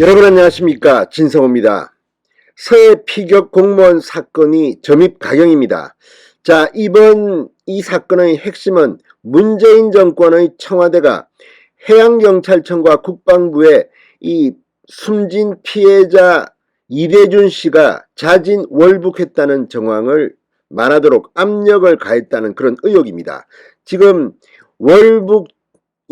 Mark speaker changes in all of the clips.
Speaker 1: 여러분 안녕하십니까, 진성호입니다. 서해 피격 공무원 사건이 점입 가경입니다. 자, 이번 이 사건의 핵심은 문재인 정권의 청와대가 해양경찰청과 국방부에 이 숨진 피해자 이대준 씨가 자진 월북했다는 정황을 만하도록 압력을 가했다는 그런 의혹입니다. 지금 월북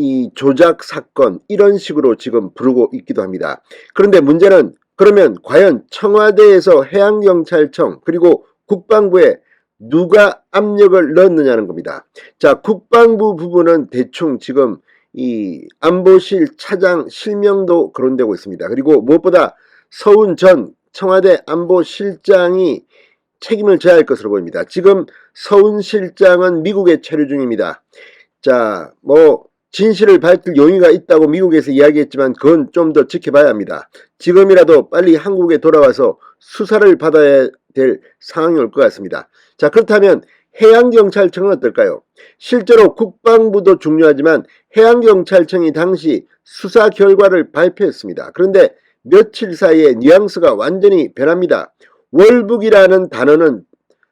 Speaker 1: 이 조작 사건, 이런 식으로 지금 부르고 있기도 합니다. 그런데 문제는, 그러면 과연 청와대에서 해양경찰청 그리고 국방부에 누가 압력을 넣었느냐는 겁니다. 자, 국방부 부분은 대충 지금 이 안보실 차장 실명도 거론되고 있습니다. 그리고 무엇보다 서훈 전 청와대 안보실장이 책임을 져야 할 것으로 보입니다. 지금 서훈 실장은 미국에 체류 중입니다. 자, 진실을 밝힐 용의가 있다고 미국에서 이야기했지만 그건 좀 더 지켜봐야 합니다. 지금이라도 빨리 한국에 돌아와서 수사를 받아야 될 상황이 올 것 같습니다. 자, 그렇다면 해양경찰청은 어떨까요? 실제로 국방부도 중요하지만 해양경찰청이 당시 수사 결과를 발표했습니다. 그런데 며칠 사이에 뉘앙스가 완전히 변합니다. 월북이라는 단어는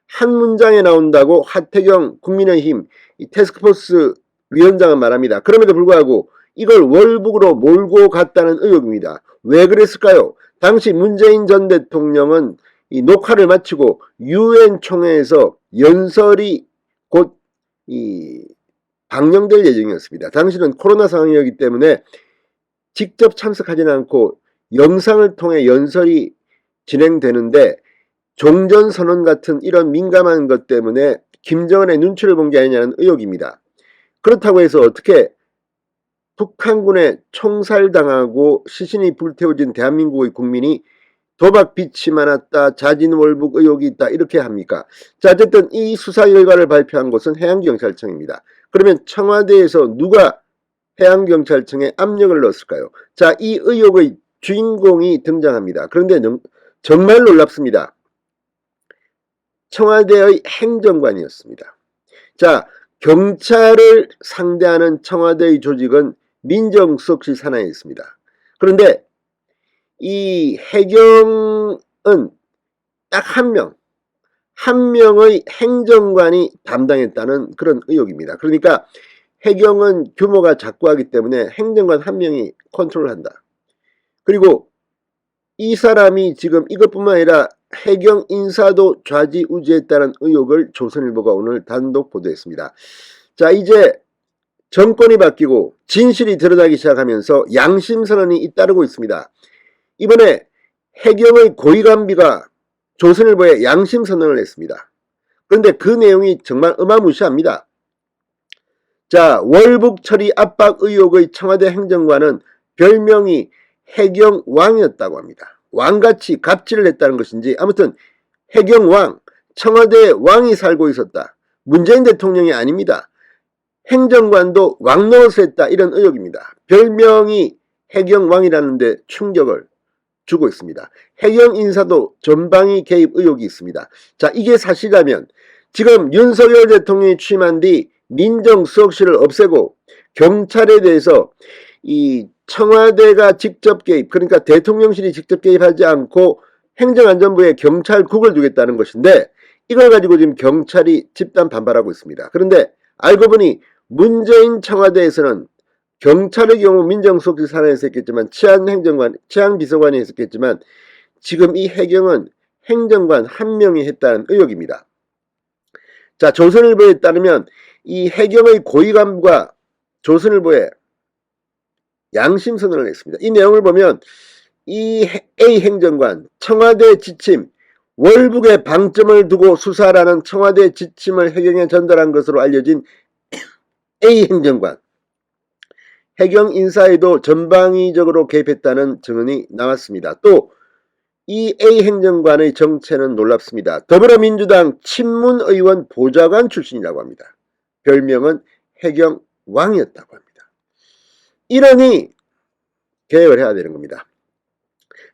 Speaker 1: 한 문장에 나온다고 하태경 국민의힘 태스크포스 위원장은 말합니다. 그럼에도 불구하고 이걸 월북으로 몰고 갔다는 의혹입니다. 왜 그랬을까요? 당시 문재인 전 대통령은 이 녹화를 마치고 UN 총회에서 연설이 곧 방영될 예정이었습니다. 당시는 코로나 상황이었기 때문에 직접 참석하지는 않고 영상을 통해 연설이 진행되는데 종전선언 같은 이런 민감한 것 때문에 김정은의 눈치를 본 게 아니냐는 의혹입니다. 그렇다고 해서 어떻게 북한군에 총살당하고 시신이 불태워진 대한민국의 국민이 도박 빚이 많았다, 자진 월북 의혹이 있다, 이렇게 합니까? 자, 어쨌든 이 수사 결과를 발표한 곳은 해양경찰청입니다. 그러면 청와대에서 누가 해양경찰청에 압력을 넣었을까요? 자, 이 의혹의 주인공이 등장합니다. 그런데 정말 놀랍습니다. 청와대의 행정관이었습니다. 자, 경찰을 상대하는 청와대의 조직은 민정수석실 산하에 있습니다. 그런데 이 해경은 딱 한 명의 행정관이 담당했다는 그런 의혹입니다. 그러니까 해경은 규모가 작고 하기 때문에 행정관 한 명이 컨트롤한다. 그리고 이 사람이 지금 이것뿐만 아니라 해경 인사도 좌지우지했다는 의혹을 조선일보가 오늘 단독 보도했습니다. 자, 이제 정권이 바뀌고 진실이 드러나기 시작하면서 양심선언이 잇따르고 있습니다. 이번에 해경의 고위관비가 조선일보에 양심선언을 했습니다. 그런데 그 내용이 정말 어마무시합니다. 자, 월북 처리 압박 의혹의 청와대 행정관은 별명이 해경왕이었다고 합니다. 왕같이 갑질을 했다는 것인지 아무튼 해경왕, 청와대에 왕이 살고 있었다. 문재인 대통령이 아닙니다. 행정관도 왕노릇을 했다, 이런 의혹입니다. 별명이 해경왕이라는 데 충격을 주고 있습니다. 해경 인사도 전방위 개입 의혹이 있습니다. 자, 이게 사실이라면 지금 윤석열 대통령이 취임한 뒤 민정수석실을 없애고 경찰에 대해서 이 청와대가 직접 개입, 그러니까 대통령실이 직접 개입하지 않고 행정안전부에 경찰국을 두겠다는 것인데 이걸 가지고 지금 경찰이 집단 반발하고 있습니다. 그런데 알고 보니 문재인 청와대에서는 경찰의 경우 민정수석실 산하에서 했겠지만 치안비서관이 했었겠지만 지금 이 해경은 행정관 한 명이 했다는 의혹입니다. 자, 조선일보에 따르면 이 해경의 고위간부가 조선일보에 양심선언을 했습니다. 이 내용을 보면 이 A 행정관, 청와대 지침, 월북에 방점을 두고 수사라는 청와대 지침을 해경에 전달한 것으로 알려진 A 행정관, 해경 인사에도 전방위적으로 개입했다는 증언이 나왔습니다. 또 이 A 행정관의 정체는 놀랍습니다. 더불어민주당 친문의원 보좌관 출신이라고 합니다. 별명은 해경왕이었다고 합니다. 이러니 개혁을 해야 되는 겁니다.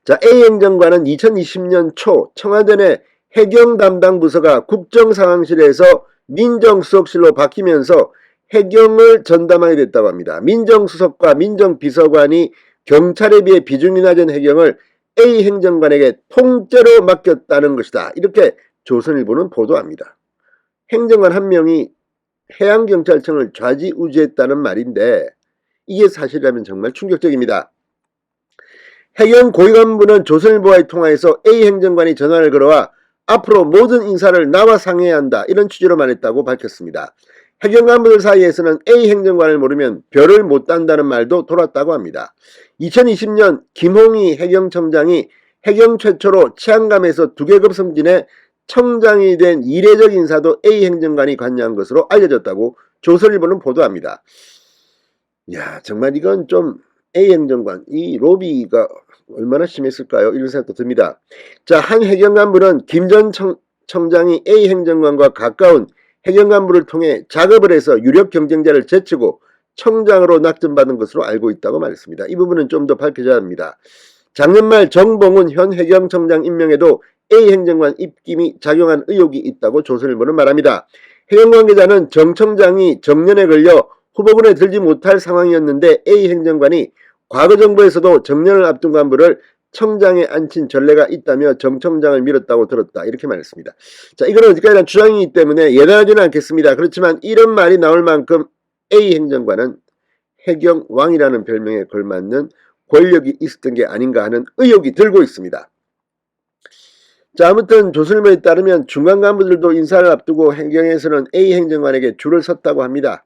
Speaker 1: 자, A 행정관은 2020년 초 청와대 내 해경 담당 부서가 국정상황실에서 민정수석실로 바뀌면서 해경을 전담하게 됐다고 합니다. 민정수석과 민정비서관이 경찰에 비해 비중이 낮은 해경을 A 행정관에게 통째로 맡겼다는 것이다. 이렇게 조선일보는 보도합니다. 행정관 한 명이 해양경찰청을 좌지우지했다는 말인데 이게 사실이라면 정말 충격적입니다. 해경 고위간부는 조선일보와의 통화에서 A 행정관이 전화를 걸어와 앞으로 모든 인사를 나와 상의해야 한다 이런 취지로 말했다고 밝혔습니다. 해경 간부들 사이에서는 A 행정관을 모르면 별을 못 딴다는 말도 돌았다고 합니다. 2020년 김홍희 해경청장이 해경 최초로 치안감에서 2계급 승진해 청장이 된 이례적 인사도 A 행정관이 관여한 것으로 알려졌다고 조선일보는 보도합니다. 야, 정말 이건 좀 A 행정관, 이 로비가 얼마나 심했을까요? 이런 생각도 듭니다. 자, 한 해경 간부는 김 전 청장이 A 행정관과 가까운 해경 간부를 통해 작업을 해서 유력 경쟁자를 제치고 청장으로 낙점받은 것으로 알고 있다고 말했습니다. 이 부분은 좀 더 밝혀져야 합니다. 작년 말 정봉훈 현 해경청장 임명에도 A 행정관 입김이 작용한 의혹이 있다고 조선일보는 말합니다. 해경 관계자는 정 청장이 정년에 걸려 후보군에 들지 못할 상황이었는데 A 행정관이 과거 정부에서도 정년을 앞둔 간부를 청장에 앉힌 전례가 있다며 정 청장을 밀었다고 들었다. 이렇게 말했습니다. 자, 이건 어디까지나 주장이기 때문에 예단하지는 않겠습니다. 그렇지만 이런 말이 나올 만큼 A 행정관은 해경왕이라는 별명에 걸맞는 권력이 있었던 게 아닌가 하는 의혹이 들고 있습니다. 자, 아무튼 조선일보에 따르면 중간 간부들도 인사를 앞두고 해경에서는 A 행정관에게 줄을 섰다고 합니다.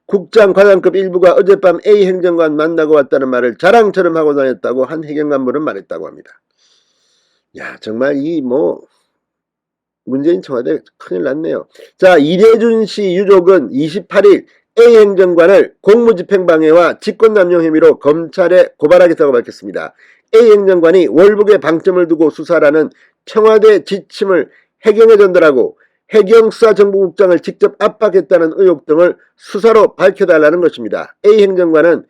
Speaker 1: 국장 과장급 일부가 어젯밤 A 행정관 만나고 왔다는 말을 자랑처럼 하고 다녔다고 한 해경 간부는 말했다고 합니다. 야, 정말 문재인 청와대 큰일 났네요. 자, 이대준 씨 유족은 28일 A 행정관을 공무집행방해와 직권남용 혐의로 검찰에 고발하겠다고 밝혔습니다. A 행정관이 월북에 방점을 두고 수사라는 청와대 지침을 해경에 전달하고 해경수사정보국장을 직접 압박했다는 의혹 등을 수사로 밝혀달라는 것입니다. A 행정관은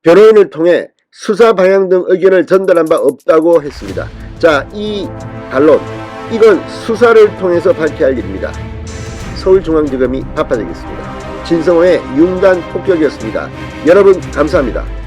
Speaker 1: 변호인을 통해 수사 방향 등 의견을 전달한 바 없다고 했습니다. 자, 이 반론, 이건 수사를 통해서 밝혀야 할 일입니다. 서울중앙지검이 바빠지겠습니다. 진성호의 융단 폭격이었습니다. 여러분 감사합니다.